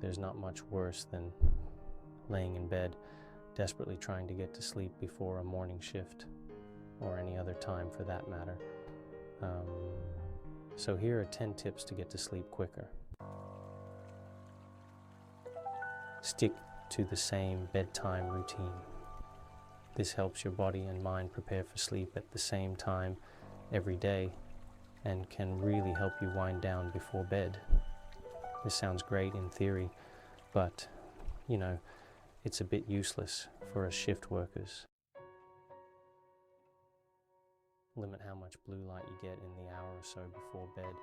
There's not much worse than laying in bed, desperately trying to get to sleep before a morning shift, or any other time for that matter. So here are 10 tips to get to sleep quicker. Stick to the same bedtime routine. This helps your body and mind prepare for sleep at the same time every day and can really help you wind down before bed. This sounds great in theory, but, you know, it's a bit useless for us shift workers. Limit how much blue light you get in the hour or so before bed.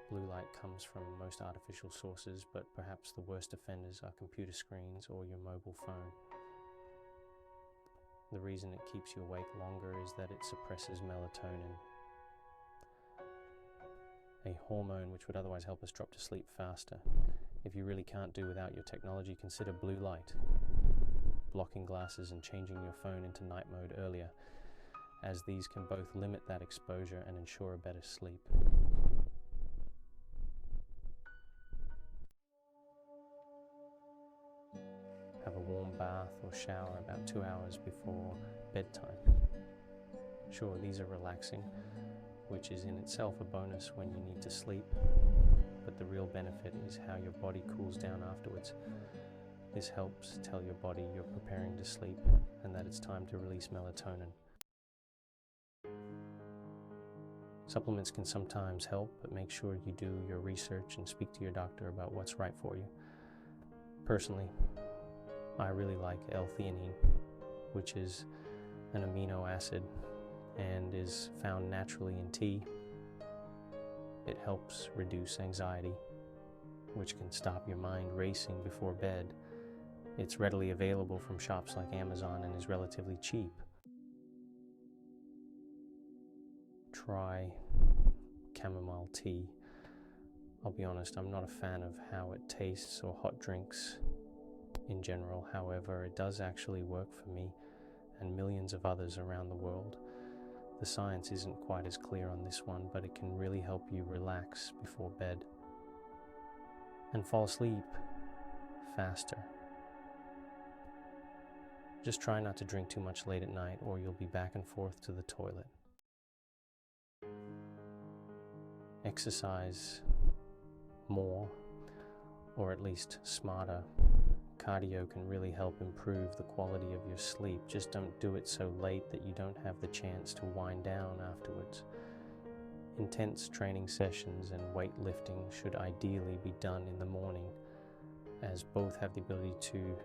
Blue light comes from most artificial sources, but perhaps the worst offenders are computer screens or your mobile phone. The reason it keeps you awake longer is that it suppresses melatonin, a hormone which would otherwise help us drop to sleep faster. If you really can't do without your technology, consider blue light, blocking glasses and changing your phone into night mode earlier, as these can both limit that exposure and ensure a better sleep. Have a warm bath or shower about 2 hours before bedtime. Sure, these are relaxing, which is in itself a bonus when you need to sleep, but the real benefit is how your body cools down afterwards. This helps tell your body you're preparing to sleep and that it's time to release melatonin. Supplements can sometimes help, but make sure you do your research and speak to your doctor about what's right for you. Personally, I really like L-theanine, which is an amino acid and is found naturally in tea. It helps reduce anxiety, which can stop your mind racing before bed. It's readily available from shops like Amazon and is relatively cheap. Try chamomile tea. I'll be honest, I'm not a fan of how it tastes or hot drinks in general. However, it does actually work for me and millions of others around the world. The science isn't quite as clear on this one, but it can really help you relax before bed and fall asleep faster. Just try not to drink too much late at night, or you'll be back and forth to the toilet. Exercise more, or at least smarter. Cardio can really help improve the quality of your sleep. Just don't do it so late that you don't have the chance to wind down afterwards. Intense training sessions and weightlifting should ideally be done in the morning, as both have the ability to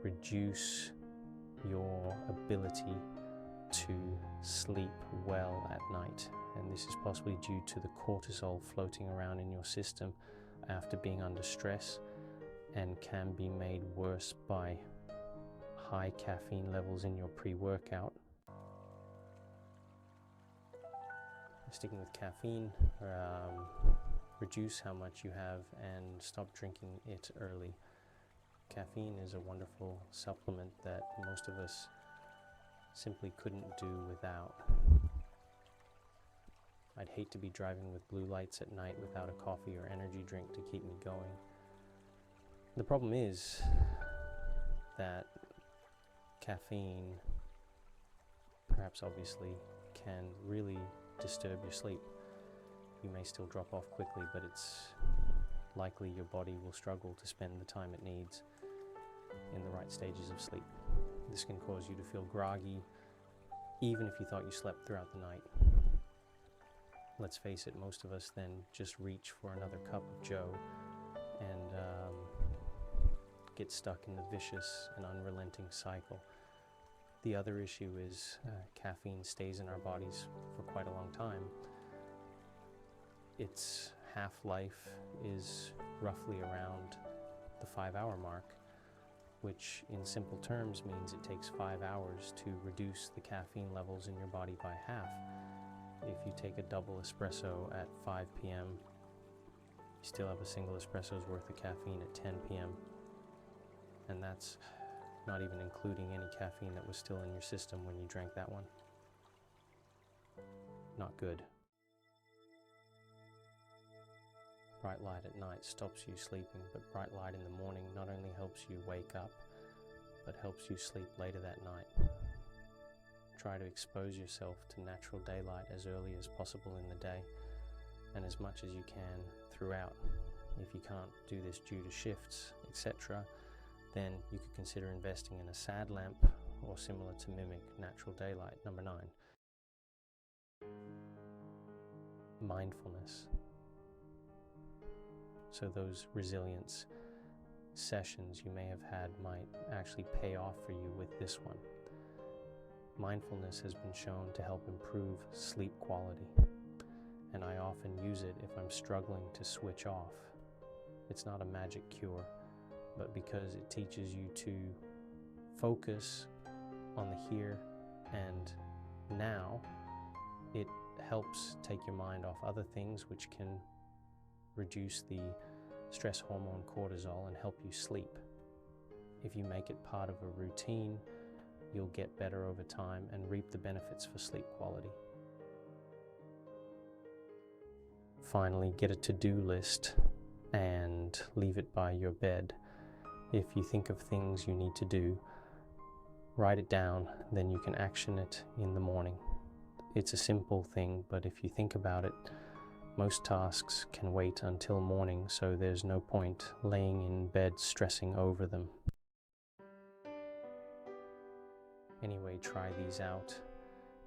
reduce your ability to sleep well at night. And this is possibly due to the cortisol floating around in your system after being under stress, and can be made worse by high caffeine levels in your pre-workout. Sticking with caffeine, reduce how much you have and stop drinking it early. Caffeine is a wonderful supplement that most of us simply couldn't do without. I'd hate to be driving with blue lights at night without a coffee or energy drink to keep me going. The problem is that caffeine, perhaps obviously, can really disturb your sleep. You may still drop off quickly, but it's likely your body will struggle to spend the time it needs in the right stages of sleep. This can cause you to feel groggy, even if you thought you slept throughout the night. Let's face it, most of us then just reach for another cup of Joe and get stuck in the vicious and unrelenting cycle. The other issue is caffeine stays in our bodies for quite a long time. Its half-life is roughly around the 5-hour mark, which in simple terms means it takes 5 hours to reduce the caffeine levels in your body by half. If you take a double espresso at 5 p.m., you still have a single espresso's worth of caffeine at 10 p.m. And that's not even including any caffeine that was still in your system when you drank that one. Not good. Bright light at night stops you sleeping, but bright light in the morning not only helps you wake up, but helps you sleep later that night. Try to expose yourself to natural daylight as early as possible in the day, and as much as you can throughout. If you can't do this due to shifts, etc., then you could consider investing in a SAD lamp or similar to mimic natural daylight. Number 9. Mindfulness. So those resilience sessions you may have had might actually pay off for you with this one. Mindfulness has been shown to help improve sleep quality, and I often use it if I'm struggling to switch off. It's not a magic cure, but because it teaches you to focus on the here and now, it helps take your mind off other things which can reduce the stress hormone cortisol and help you sleep. If you make it part of a routine, you'll get better over time and reap the benefits for sleep quality. Finally, get a to-do list and leave it by your bed. If you think of things you need to do, write it down, then you can action it in the morning. It's a simple thing, but if you think about it, most tasks can wait until morning, so there's no point laying in bed stressing over them. Anyway, try these out,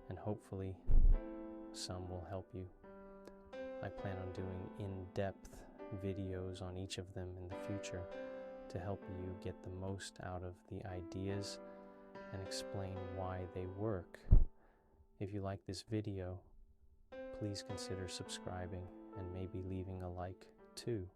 and hopefully some will help you. I plan on doing in-depth videos on each of them in the future to help you get the most out of the ideas and explain why they work. If you like this video, please consider subscribing and maybe leaving a like too.